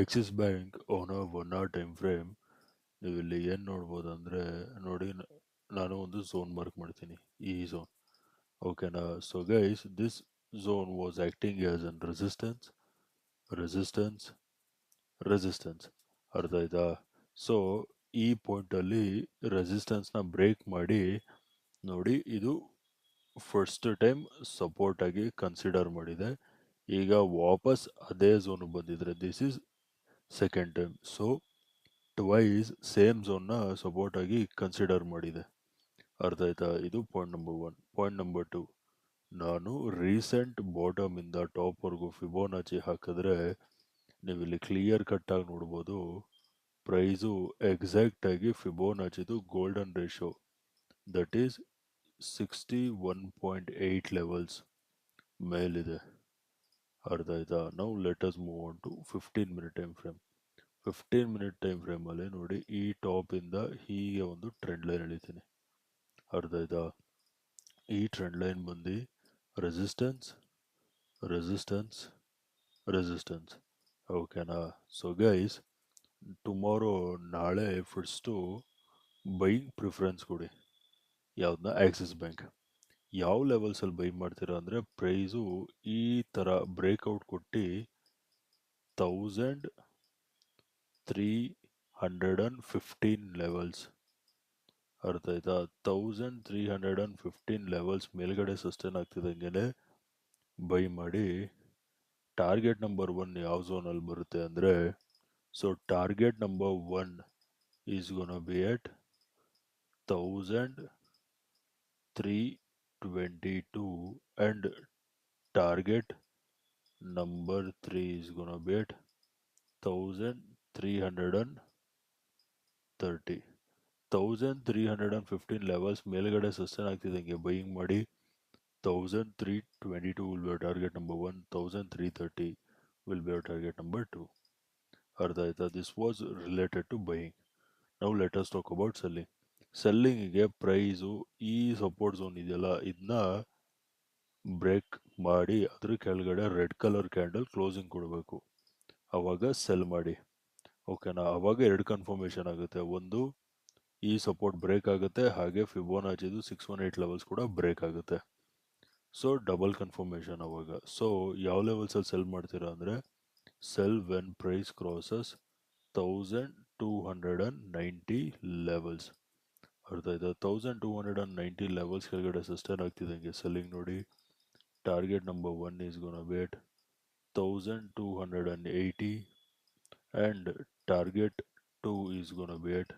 Axis bank on a 1 hour time frame ನೀವು ಇಲ್ಲಿ ಏನು ನೋಡ್ಬೋದು ಅಂದರೆ ನೋಡಿ ನಾನು ಒಂದು ಝೋನ್ ಮಾರ್ಕ್ ಮಾಡ್ತೀನಿ ಈ ಝೋನ್ ಓಕೆನಾ. So guys this zone was acting as an resistance resistance resistance ಅರ್ಥ ಆಯ್ತಾ. ಸೊ ಈ ಪಾಯಿಂಟಲ್ಲಿ ರೆಸಿಸ್ಟೆನ್ಸ್ನ ಬ್ರೇಕ್ ಮಾಡಿ ನೋಡಿ ಇದು ಫಸ್ಟ್ ಟೈಮ್ ಸಪೋರ್ಟ್ ಆಗಿ ಕನ್ಸಿಡರ್ ಮಾಡಿದೆ. ಈಗ ವಾಪಸ್ ಅದೇ ಝೋನ್ ಬಂದಿದ್ರೆ this is second time. So twice same ಝೋನ್ನ ಸಪೋರ್ಟ್ ಆಗಿ ಕನ್ಸಿಡರ್ ಮಾಡಿದೆ. ಅರ್ಥ ಆಯ್ತಾ. ಇದು ಪಾಯಿಂಟ್ ನಂಬರ್ 1. ಪಾಯಿಂಟ್ ನಂಬರ್ 2, ನಾನು ರೀಸೆಂಟ್ ಬಾಟಮ್ ಇಂದ ಟಾಪ್ ವರ್ಗು ಫಿಬೋನಾಚಿ ಹಾಕಿದ್ರೆ ನೀವು ಇಲ್ಲಿ ಕ್ಲಿಯರ್ ಕಟ್ ಆಗಿ ನೋಡ್ಬೋದು ಪ್ರೈಸು ಎಕ್ಸಾಕ್ಟ್ ಆಗಿ ಫಿಬೋನಾಚಿದು golden ratio that is 61.8 levels ಮೇಲಿದೆ. ಅರ್ಥ ಆಯ್ತಾ. Now let us move on to 15 minute time frame. 15 minute time ಫ್ರೇಮಲ್ಲಿ ನೋಡಿ ಈ ಟಾಪ್ ಇಂದ ಹೀಗೆ ಒಂದು ಟ್ರೆಂಡ್ ಲೈನ್ ಎಳಿತೀನಿ. ಅರ್ಥ ಆಯ್ತಾ. ಈ ಟ್ರೆಂಡ್ ಲೈನ್ ಬಂದು ರೆಸಿಸ್ಟೆನ್ಸ್ ರೆಸಿಸ್ಟೆನ್ಸ್ ರೆಸಿಸ್ಟೆನ್ಸ್ ಓಕೆನಾ. ಸೊ ಗೈಸ್ ಟುಮಾರೋ ನಾಳೆ ಫಸ್ಟು ಬೈಯಿಂಗ್ ಪ್ರಿಫರೆನ್ಸ್ ಕೊಡಿ. ಯಾವ್ದನ್ನ ಆಕ್ಸಿಸ್ ಬ್ಯಾಂಕ್. ಯಾವ ಲೆವೆಲ್ಸಲ್ಲಿ ಬೈ ಮಾಡ್ತೀರಾ ಅಂದರೆ ಪ್ರೈಸು ಈ ಥರ ಬ್ರೇಕ್ಔಟ್ ಕೊಟ್ಟು 1315 ಲೆವೆಲ್ಸ್. ಅರ್ಥ ಆಯ್ತಾ. 1315 ಲೆವೆಲ್ಸ್ ಮೇಲ್ಗಡೆ ಸಸ್ಟೈನ್ ಆಗ್ತಿದ್ದಂಗೆ ಬೈ ಮಾಡಿ. ಟಾರ್ಗೆಟ್ ನಂಬರ್ 1 ಯಾವ ಝೋನಲ್ಲಿ ಬರುತ್ತೆ ಅಂದರೆ so target number 1 is ಗೋನ B at 1322 and target number 3 is gonna be at 1330. 1315 levels ಮೇಲ್ಗಡೆ ಸಸ್ಟೈನ್ ಆಗ್ತಿದ್ದಂಗೆ ಬೈಯಿಂಗ್ ಮಾಡಿ. 1322 will be our target number 1, 1330 will be our target number 2. ಅರ್ಥ ಆಯ್ತಾ. This was related to buying. ನಾವು let us talk about selling. ಸೆಲ್ಲಿಂಗಿಗೆ price ಈ support zone ಇದೆಯಲ್ಲ ಇದನ್ನ ಬ್ರೇಕ್ ಮಾಡಿ ಅದ್ರ ಕೆಳಗಡೆ ರೆಡ್ ಕಲರ್ ಕ್ಯಾಂಡಲ್ ಕ್ಲೋಸಿಂಗ್ ಕೊಡಬೇಕು. ಅವಾಗ ಸೆಲ್ ಮಾಡಿ ಓಕೆನಾ. ಅವಾಗ 2 ಕನ್ಫರ್ಮೇಷನ್ ಆಗುತ್ತೆ. ಒಂದು ಈ ಸಪೋರ್ಟ್ ಬ್ರೇಕ್ ಆಗುತ್ತೆ, ಹಾಗೆ ಫಿಬೋನಾಚಿದು 618 ಲೆವೆಲ್ಸ್ ಕೂಡ ಬ್ರೇಕ್ ಆಗುತ್ತೆ. ಸೊ ಡಬಲ್ ಕನ್ಫರ್ಮೇಷನ್ ಅವಾಗ. ಸೊ ಯಾವ ಲೆವೆಲ್ಸಲ್ಲಿ ಸೆಲ್ ಮಾಡ್ತೀರಾ ಅಂದರೆ sell when price crosses 1290 levels. ಅರ್ಥ ಆಯ್ತಾ. 1290 ಲೆವೆಲ್ಸ್ ಕೆಳಗಡೆ ಸಸ್ಟೈನ್ ಆಗ್ತಿದ್ದಂಗೆ ಸೆಲ್ಲಿಂಗ್ ನೋಡಿ. Target number 1 is gonna be at 1280 and target 2 is gonna be at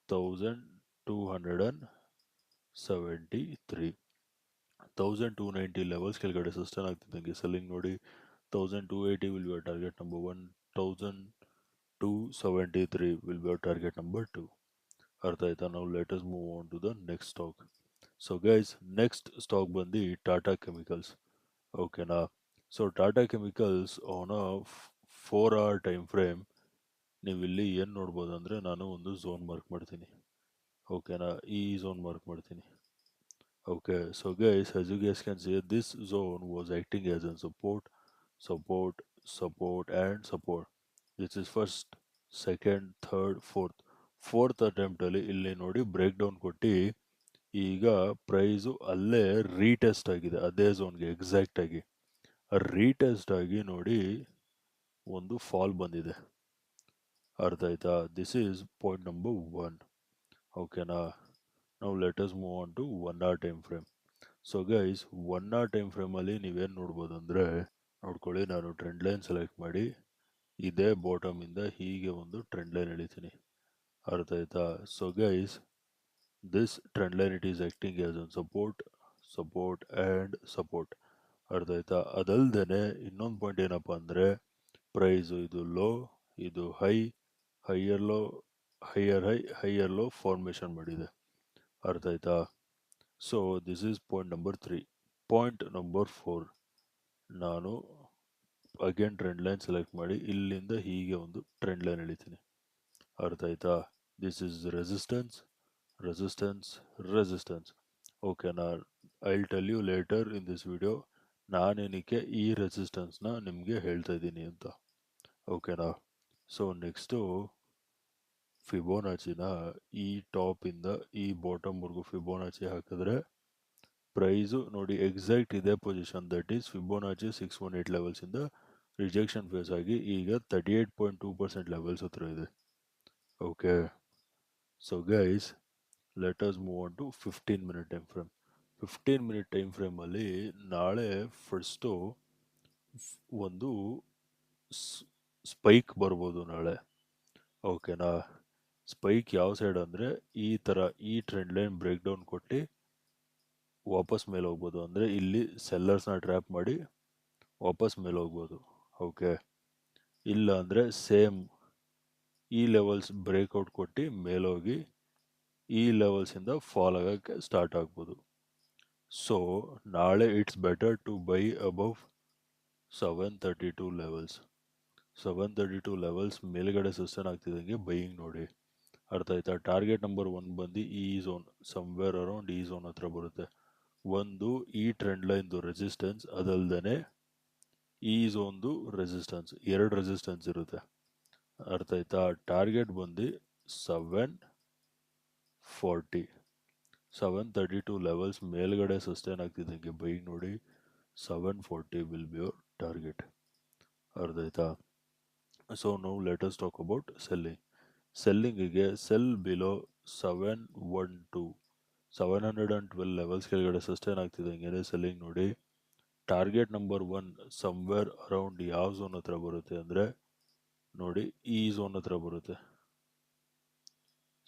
1273. 1290 levels ಕೆಳಗಡೆ ಸಸ್ಟೈನ್ ಆಗ್ತಿದ್ದಂಗೆ ಸೆಲ್ಲಿಂಗ್ ನೋಡಿ. 1280 will be our target number 1, 1273 will be our target number 2. ಅರ್ಥ ಆಯ್ತಾ. ನಾವು let us move on to the next stock. So guys next stock ಬಂದು Tata Chemicals ಓಕೆನಾ. So Tata Chemicals on a 4 hour time frame ನೀವು ಇಲ್ಲಿ ಏನು ನೋಡ್ಬೋದು ಅಂದರೆ ನಾನು ಒಂದು ಝೋನ್ ಮಾರ್ಕ್ ಮಾಡ್ತೀನಿ ಓಕೆನಾ. ಈ ಝೋನ್ ಮಾರ್ಕ್ ಮಾಡ್ತೀನಿ. Okay. So guys as you guys can see this zone was acting as a support support support and support. This is first second third fourth attempt ಅಲ್ಲಿ ಇಲ್ಲಿ ನೋಡಿ ಬ್ರೇಕ್ ಡೌನ್ ಕೊಟ್ಟು ಈಗ price ಅಲ್ಲೇ retest ಆಗಿದೆ ಅದೇ ಝೋನ್ಗೆ exact ಆಗಿ. Retest ಆಗಿ ನೋಡಿ ಒಂದು ಫಾಲ್ ಬಂದಿದೆ. ಅರ್ಥ ಆಯ್ತಾ. ದಿಸ್ ಈಸ್ ಪಾಯಿಂಟ್ ನಂಬರ್ 1 ಓಕೆನಾ. ನಾವು let us move on to 1 hour time frame. So guys 1 hour time ಫ್ರೇಮಲ್ಲಿ ನೀವೇನು ನೋಡ್ಬೋದು ಅಂದರೆ ನೋಡ್ಕೊಳ್ಳಿ. ನಾನು ಟ್ರೆಂಡ್ ಲೈನ್ ಸೆಲೆಕ್ಟ್ ಮಾಡಿ ಇದೇ ಬಾಟಮಿಂದ ಹೀಗೆ ಒಂದು ಟ್ರೆಂಡ್ ಲೈನ್ ಎಳಿತೀನಿ. ಅರ್ಥ ಆಯ್ತಾ. So guys this trend line it is acting as an support support and support. ಅರ್ಥ ಆಯ್ತಾ. ಅದಲ್ದೇ ಇನ್ನೊಂದು ಪಾಯಿಂಟ್ ಏನಪ್ಪ ಅಂದರೆ ಪ್ರೈಸು ಇದು ಲೋ ಇದು high, higher low higher high higher low formation ಮಾಡಿದೆ. ಅರ್ಥ ಆಯ್ತಾ. So this is point number 3. Point number 4, ನಾನು ಅಗೇನ್ ಟ್ರೆಂಡ್ ಲೈನ್ ಸೆಲೆಕ್ಟ್ ಮಾಡಿ ಇಲ್ಲಿಂದ ಹೀಗೆ ಒಂದು ಟ್ರೆಂಡ್ ಲೈನ್ ಎಳಿತೀನಿ. ಅರ್ಥ ಆಯ್ತಾ. This is resistance resistance resistance ಓಕೆನಾ. I will tell you later in this video ನಾನೇನಕ್ಕೆ ಈ ರೆಸಿಸ್ಟೆನ್ಸ್ನ ನಿಮಗೆ ಹೇಳ್ತಾ ಇದ್ದೀನಿ ಅಂತ. ಓಕೆನಾ. ಸೊ ನೆಕ್ಸ್ಟು ಫಿಬೋನಾಚಿನ ಈ ಟಾಪಿಂದ ಈ ಬಾಟಮ್ವರೆಗೂ ಫಿಬೋನಾಚಿ ಹಾಕಿದ್ರೆ ಪ್ರೈಸು ನೋಡಿ ಎಕ್ಸಾಕ್ಟ್ ಇದೇ ಪೊಸಿಷನ್, ದಟ್ ಈಸ್ ಫಿಬೋನಾಚಿ 618 ಲೆವೆಲ್ಸಿಂದ ರಿಜೆಕ್ಷನ್ ಫೇಸ್ ಆಗಿ ಈಗ 38.2% ಲೆವೆಲ್ಸ್ ಹತ್ರ ಇದೆ. Okay, so guys let us move on to 15 minute time frame. 15 minute time ಫ್ರೇಮಲ್ಲಿ ನಾಳೆ ಫಸ್ಟು ಒಂದು ಸ್ಪೈಕ್ ಬರ್ಬೋದು ನಾಳೆ. ಓಕೆನಾ. ಸ್ಪೈಕ್ ಯಾವ ಸೈಡ್ ಅಂದರೆ ಈ ಥರ ಈ ಟ್ರೆಂಡ್ ಲೈನ್ ಬ್ರೇಕ್ ಡೌನ್ ಕೊಟ್ಟು ವಾಪಸ್ ಮೇಲೆ ಹೋಗ್ಬೋದು. ಅಂದರೆ ಇಲ್ಲಿ ಸೆಲ್ಲರ್ಸ್ನ ಟ್ರ್ಯಾಪ್ ಮಾಡಿ ವಾಪಸ್ ಮೇಲೆ ಹೋಗ್ಬೋದು. ಓಕೆ, ಇಲ್ಲ ಅಂದರೆ ಸೇಮ್ ಈ ಲೆವೆಲ್ಸ್ ಬ್ರೇಕ್ಔಟ್ ಕೊಟ್ಟು ಮೇಲೋಗಿ ಈ ಲೆವೆಲ್ಸಿಂದ ಫಾಲ್ ಆಗೋಕ್ಕೆ ಸ್ಟಾರ್ಟ್ ಆಗ್ಬೋದು. ಸೊ ನಾಳೆ it's better to buy above 732 levels. 732 levels ಮೇಲ್ಗಡೆ ಸಸ್ಟೈನ್ ಆಗ್ತಿದ್ದಂಗೆ ಬೈಯಿಂಗ್ ನೋಡಿ. ಅರ್ಥ ಆಯ್ತಾ. ಟಾರ್ಗೆಟ್ ನಂಬರ್ 1 ಬಂದು ಈ ಝೋನ್ ಸಮ್ವೇರ್ ಅರೌಂಡ್ ಈ ಝೋನ್ ಹತ್ರ ಬರುತ್ತೆ. ಒಂದು ಈ ಟ್ರೆಂಡ್ ಲೈನ್ದು ರೆಸಿಸ್ಟೆನ್ಸ್, ಅದಲ್ದೇ ಈ ಝೋನ್ದು ರೆಸಿಸ್ಟೆನ್ಸ್, ಎರಡು ರೆಸಿಸ್ಟೆನ್ಸ್ ಇರುತ್ತೆ. ಅರ್ಥ ಆಯ್ತಾ. ಟಾರ್ಗೆಟ್ ಬಂದು 740. 732 ಲೆವೆಲ್ಸ್ ಮೇಲ್ಗಡೆ ಸಸ್ಟೈನ್ ಆಗ್ತಿದ್ದಂಗೆ ಬೈಯಿಂಗ್ ನೋಡಿ. 740 ವಿಲ್ ಬಿ ಯೋರ್ ಟಾರ್ಗೆಟ್. ಅರ್ಥ ಆಯ್ತಾ. So now let us talk about selling. ಸೆಲ್ಲಿಂಗಿಗೆ ಸೆಲ್ ಬಿಲೋ 712 712 ಲೆವೆಲ್ಸ್ ಕೆಳಗಡೆ ಸಸ್ಟೈನ್ ಆಗ್ತಿದ್ದಂಗೆ ಸೆಲ್ಲಿಂಗ್ ನೋಡಿ. ಟಾರ್ಗೆಟ್ ನಂಬರ್ 1 ಸಮ್ವೇರ್ ಅರೌಂಡ್ ಯಾವ ಝೋನ್ ಹತ್ರ ಬರುತ್ತೆ ಅಂದರೆ ನೋಡಿ ಈ ಝೋನ್ ಹತ್ರ ಬರುತ್ತೆ.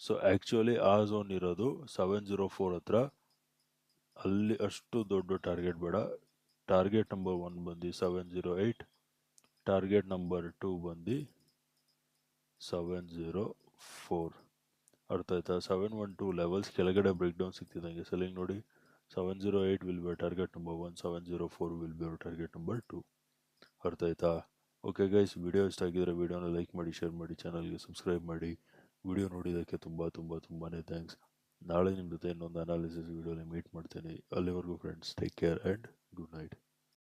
ಸೊ ಆ್ಯಕ್ಚುಲಿ ಆ ಝೋನ್ ಇರೋದು 704 ಹತ್ರ. ಅಲ್ಲಿ ಅಷ್ಟು ದೊಡ್ಡ ಟಾರ್ಗೆಟ್ ಬೇಡ. ಟಾರ್ಗೆಟ್ ನಂಬರ್ 1 ಬಂದು 708, ಟಾರ್ಗೆಟ್ ನಂಬರ್ 2 ಬಂದು 704. ಅರ್ಥ ಆಯ್ತಾ. 712 ಲೆವೆಲ್ಸ್ ಕೆಳಗಡೆ ಬ್ರೇಕ್ ಡೌನ್ ಸಿಗ್ತಿದ್ದಂಗೆ ಸೆಲ್ಲಿಂಗ್ ನೋಡಿ. 708 will be target number 1, 704 will be target number 2. ಅರ್ಥ ಆಯ್ತಾ. ಓಕೆ ಗೈಸ್, ವಿಡಿಯೋ ಇಷ್ಟ ಆಗಿದ್ರೆ ವಿಡಿಯೋನ ಲೈಕ್ ಮಾಡಿ, ಶೇರ್ ಮಾಡಿ, ಚಾನಲ್ಗೆ ಸಬ್ಸ್ಕ್ರೈಬ್ ಮಾಡಿ. ವಿಡಿಯೋ ನೋಡಿದ್ದಕ್ಕೆ ತುಂಬಾ ಥ್ಯಾಂಕ್ಸ್. ನಾಳೆ ನಿಮ್ಮ ಜೊತೆ ಇನ್ನೊಂದು ಅನಾಲಿಸಿಸ್ ವಿಡಿಯೋಲಿ ಮೀಟ್ ಮಾಡ್ತೀನಿ. ಅಲ್ಲಿವರೆಗೂ friends, take care and good night.